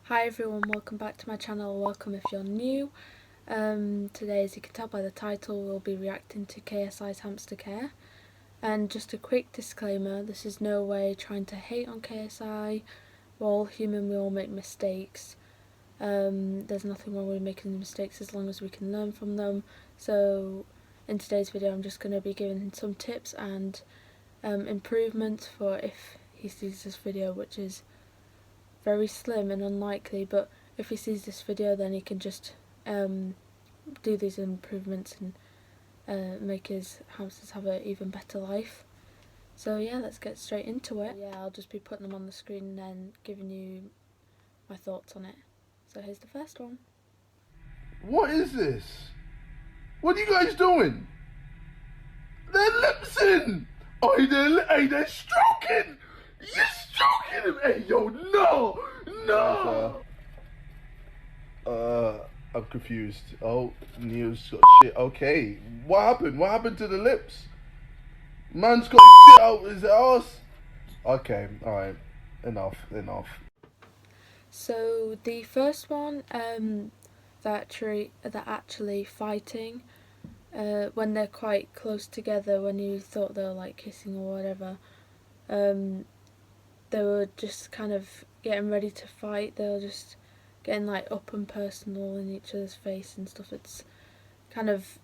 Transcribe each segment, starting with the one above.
Hi everyone, welcome back to my channel. Welcome if you're new. Today, as you can tell by the title, we'll be reacting to KSI's Hamster Care. And just a quick disclaimer, this is no way trying to hate on KSI. We're all human, we all make mistakes. There's nothing wrong with making mistakes as long as we can learn from them. So in today's video I'm just going to be giving some tips and improvements for if he sees this video, which is very slim and unlikely, but if he sees this video then he can just do these improvements and make his hamsters have an even better life. So yeah, let's get straight into it. Yeah, I'll just be putting them on the screen and then giving you my thoughts on it. So here's the first one. What is this? What are you guys doing? They're lip-syncing! They're stroking! You're stroking him! Hey, yo, no! No! I'm confused. Oh, Neo's got shit. Okay, what happened? What happened to the lips? Man's got shit out his ass. Okay, alright. Enough. So the first one, they're actually fighting. When they're quite close together, when you thought they were like kissing or whatever, they were just kind of getting ready to fight. They were just getting like up and personal in each other's face and stuff. It's kind of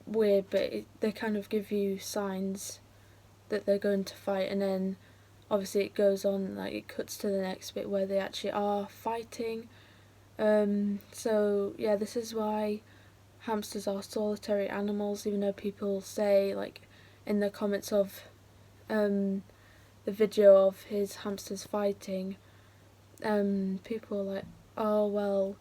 weird, but they kind of give you signs that they're going to fight, and then obviously it goes on, like it cuts to the next bit where they actually are fighting. So yeah, this is why hamsters are solitary animals, even though people say, like in the comments of the video of his hamsters fighting, people are like, oh well,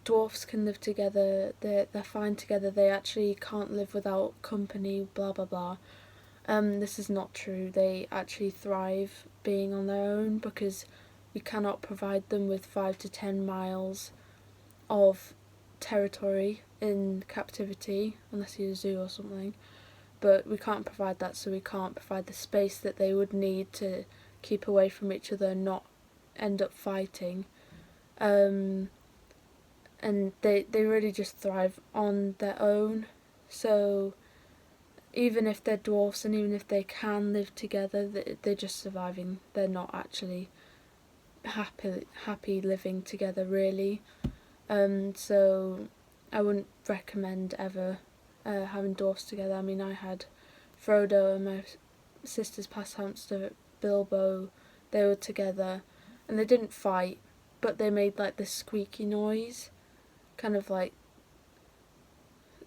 dwarfs can live together, they're fine together, they actually can't live without company, blah blah blah. This is not true. They actually thrive being on their own because we cannot provide them with 5 to 10 miles of territory in captivity, unless you're a zoo or something. But we can't provide that, so we can't provide the space that they would need to keep away from each other and not end up fighting. And they really just thrive on their own. So even if they're dwarfs and even if they can live together, they're just surviving. They're not actually happy living together, really. So I wouldn't recommend ever having dwarfs together. I mean, I had Frodo and my sister's past hamster Bilbo. They were together and they didn't fight, but they made like this squeaky noise, kind of like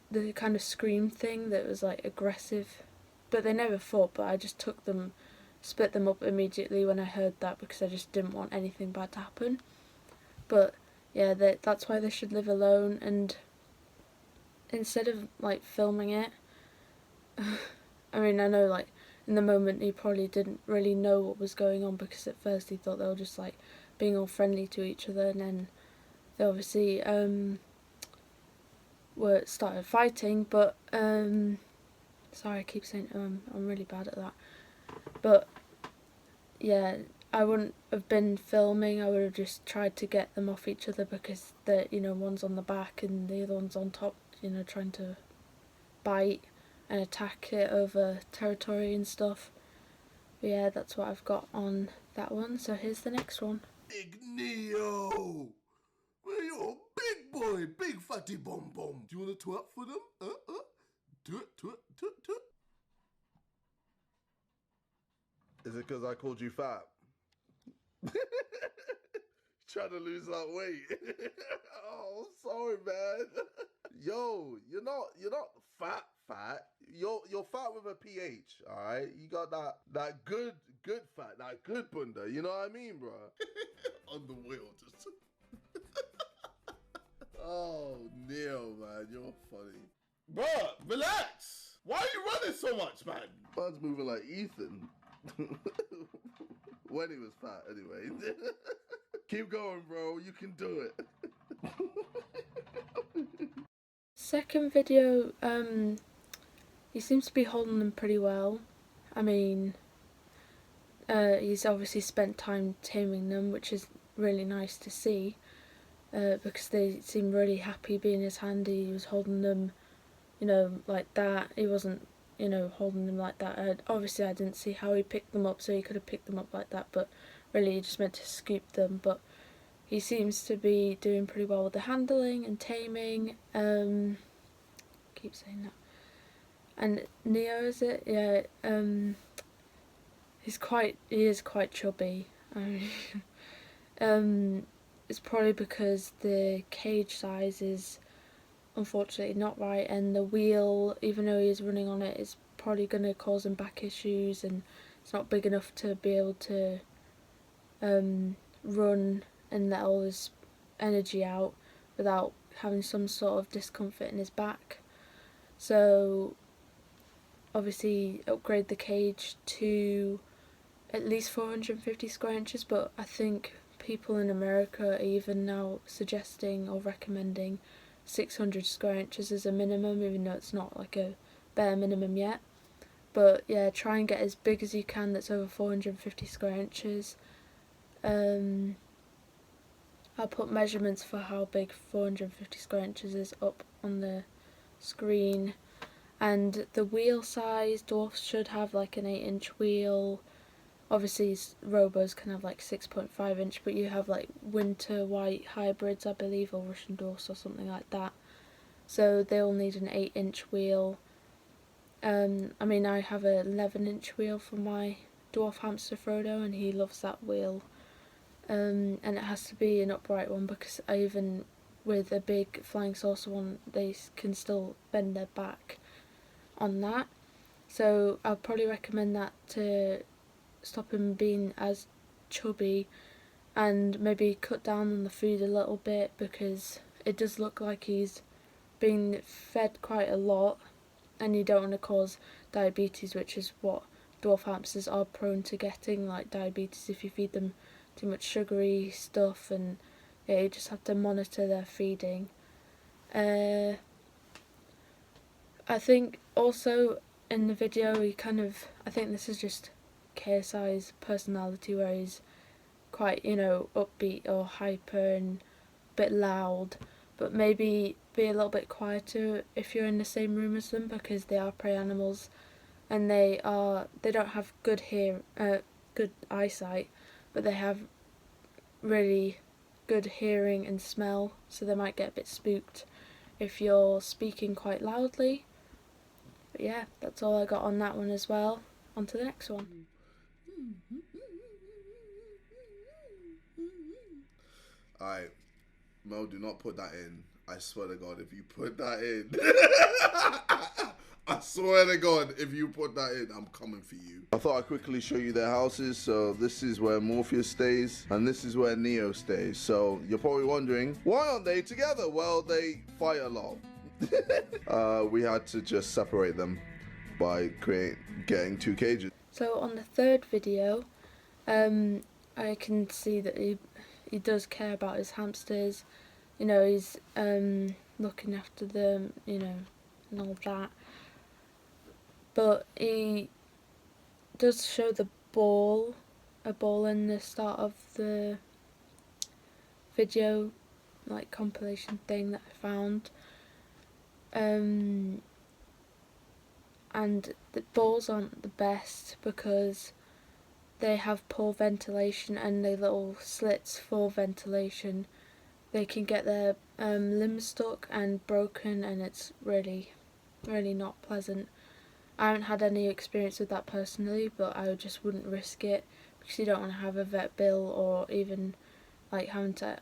the kind of scream thing that was like aggressive. But they never fought, but I just split them up immediately when I heard that, because I just didn't want anything bad to happen. But yeah, that's why they should live alone. And instead of like filming it, I mean, I know like in the moment he probably didn't really know what was going on, because at first he thought they were just like being all friendly to each other, and then they obviously started fighting. But sorry, I keep saying I'm really bad at that. But yeah, I wouldn't have been filming. I would have just tried to get them off each other, because one's on the back and the other one's on top, trying to bite and attack it over territory and stuff. But yeah, that's what I've got on that one. So here's the next one. Big Neo! Well, you're a big boy, big fatty bum bum. Do you want to twerk for them? Do it. Is it because I called you fat? Trying to lose that weight. Oh, sorry, man. Yo, you're not fat. You're fat with a pH, all right? You got that good fat, that good bunda. You know what I mean, bro? On the wheel, just. Oh, Neil, man, you're funny. Bruh, relax. Why are you running so much, man? Man's moving like Ethan. When he was fat, anyway. Keep going, bro. You can do it. Second video, he seems to be holding them pretty well. I mean, he's obviously spent time taming them, which is really nice to see, because they seemed really happy being in his hand. He was holding them, like that. He wasn't, holding them like that. Obviously, I didn't see how he picked them up, so he could have picked them up like that, but really he just meant to scoop them. But he seems to be doing pretty well with the handling and taming. Keep saying that. And Neo, is it? Yeah. He is quite chubby. It's probably because the cage size is unfortunately not right, and the wheel, even though he's running on it, is probably going to cause him back issues, and it's not big enough to be able to run and let all his energy out without having some sort of discomfort in his back. So obviously upgrade the cage to at least 450 square inches, but I think people in America are even now suggesting or recommending 600 square inches as a minimum, even though it's not like a bare minimum yet. But yeah, try and get as big as you can that's over 450 square inches. I'll put measurements for how big 450 square inches is up on the screen. And the wheel size, dwarfs should have like an 8-inch wheel. Obviously robos can have like 6.5 inch, but you have like winter white hybrids, I believe, or Russian dwarfs or something like that. So they'll need an 8-inch wheel. I mean, I have an 11-inch wheel for my dwarf hamster Frodo, and he loves that wheel. And it has to be an upright one, because even with a big flying saucer one, they can still bend their back on that. So I'll probably recommend that to stop him being as chubby, and maybe cut down on the food a little bit, because it does look like he's being fed quite a lot, and you don't want to cause diabetes, which is what dwarf hamsters are prone to getting, like diabetes if you feed them too much sugary stuff. And yeah, you just have to monitor their feeding. I think also in the video I think this is just KSI's personality, where he's quite, upbeat or hyper and a bit loud, but maybe be a little bit quieter if you're in the same room as them, because they are prey animals, and they don't have good eyesight, but they have really good hearing and smell, so they might get a bit spooked if you're speaking quite loudly. But yeah, that's all I got on that one as well. On to the next one. Alright, Mo, do not put that in. I swear to God, if you put that in, I swear to God, if you put that in, I'm coming for you. I thought I'd quickly show you their houses. So this is where Morpheus stays, and this is where Neo stays. So you're probably wondering, why aren't they together? Well, they fight a lot. We had to just separate them by getting 2 cages. So on the third video, I can see that he does care about his hamsters. He's looking after them, and all that. But he does show a ball in the start of the video, like compilation thing that I found. And the balls aren't the best, because they have poor ventilation, and the little slits for ventilation, they can get their limbs stuck and broken, and it's really, really not pleasant. I haven't had any experience with that personally, but I just wouldn't risk it, because you don't want to have a vet bill, or even like having to,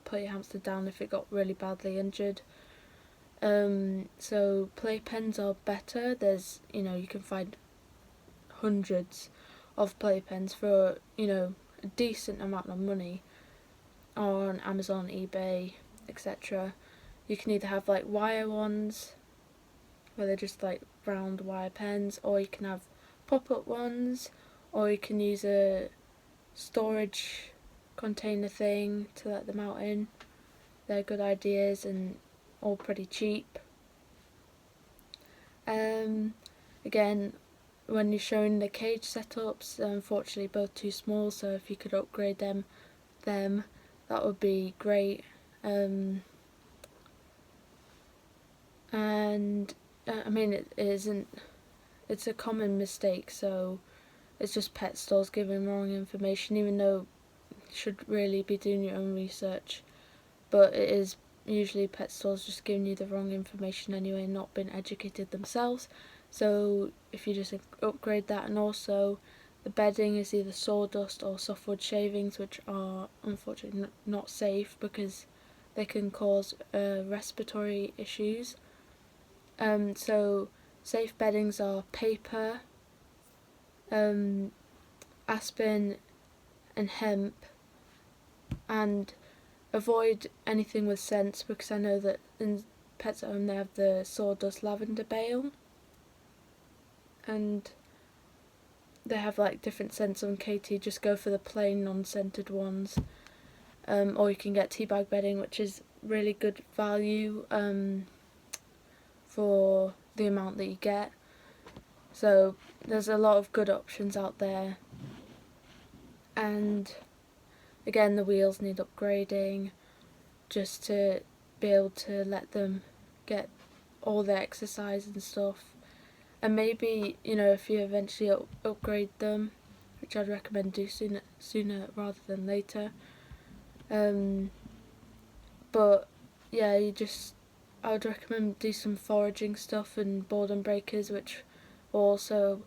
put your hamster down if it got really badly injured. So playpens are better. There's, you can find hundreds of playpens for, a decent amount of money on Amazon, eBay, etc. You can either have like wire ones, where they're just like round wire pens, or you can have pop-up ones, or you can use a storage container thing to let them out in. They're good ideas and all pretty cheap. Again, when you're showing the cage setups, unfortunately both too small, so if you could upgrade them that would be great. And I mean, it's a common mistake, so it's just pet stores giving wrong information, even though you should really be doing your own research. But it is usually pet stores just giving you the wrong information anyway, not been educated themselves. So if you just upgrade that, and also the bedding is either sawdust or softwood shavings, which are unfortunately not safe because they can cause respiratory issues. So safe beddings are paper, aspen and hemp, and avoid anything with scents, because I know that in Pets at Home they have the sawdust lavender bale, and they have like different scents on KT. Just go for the plain non-scented ones, or you can get tea bag bedding, which is really good value for the amount that you get. So there's a lot of good options out there, and again the wheels need upgrading just to be able to let them get all the exercise and stuff. And maybe, you know, if you eventually upgrade them, which I'd recommend do sooner rather than later. But yeah, I would recommend do some foraging stuff and boredom breakers, which will also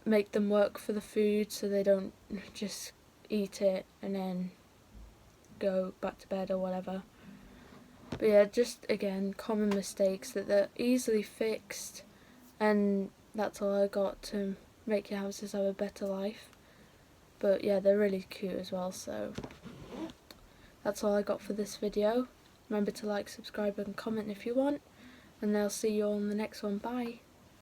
make them work for the food, so they don't just eat it and then go back to bed or whatever. But yeah, just again, common mistakes that they're easily fixed, and that's all I got to make your hamsters have a better life. But yeah, they're really cute as well, so that's all I got for this video. Remember to like, subscribe and comment if you want, and I'll see you all in the next one. Bye!